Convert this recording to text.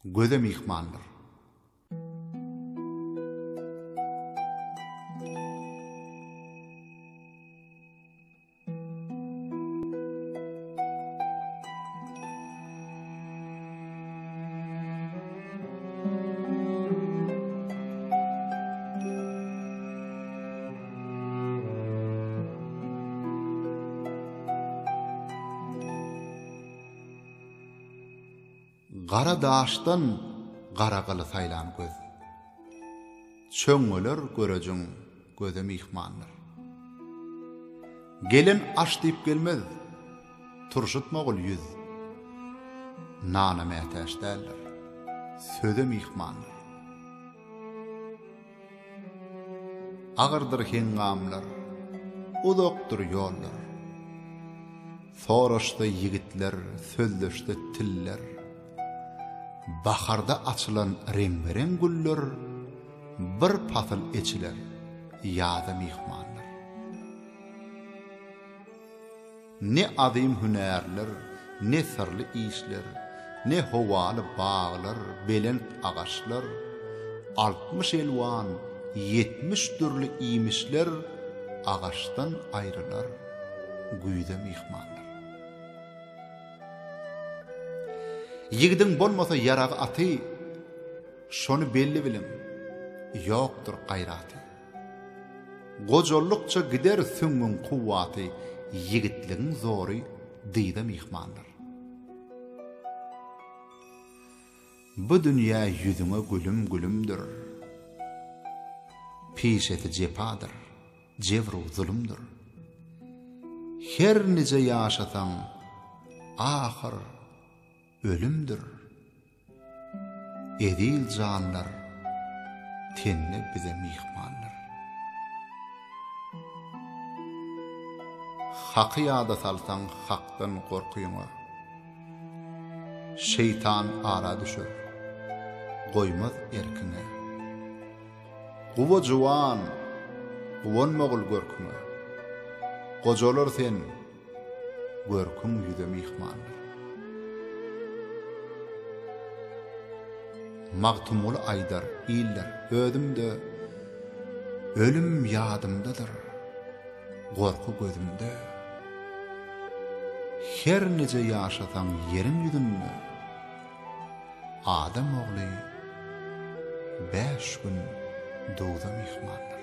göze mihmanlar. Gara daşdan garagalı saylan göz. Çöňgeler görejüň göze mihmanlar. Gelen aş diýip gelmez, turşutmagul yüz. Nana mätäş däller, söze mihmanlar. Agyrdyr hengamlar, uzakdyr ýollar. Soraşda yigitler, sözleşde tiller. Baharda açılan rengberen güller, bir patıl eçiler, ýaza mihmanlar. Ne adim hünärler, ne sırlı işler, ne howaly bağlar, belent agaçlar, 60 elwan, 70 türlü imişler, agaçtan ayrılar, güýde mihmanlar. Yigidin bolmasa yarağı atı, şonu belli bilim, yoktur gayratı. Gojollukça gider süngün kuvvatı, yigitliğin zoru dıyda mihmanlar. Bu dünya yüzüne gülüm gülümdür. Pişeti cepadır, cevru zulümdür. Her nice yaşatan, ahir ölümdür. Edil canlar tenne bize mihmanlar. Haky ýada salsan hakdan korkuýma. Şeytan ara düşür, goýmaz erkine. Guwa juwan, guwanmagul görküme. Gojalar sen, görküm ýüze mihmanlar. Magtumul aydar iller ödümde, ölüm yadımdadır, korku gözümde. Her nece yaşatan yerim yüzünde, Adam oğlu 5 gün doğda mihmanlar.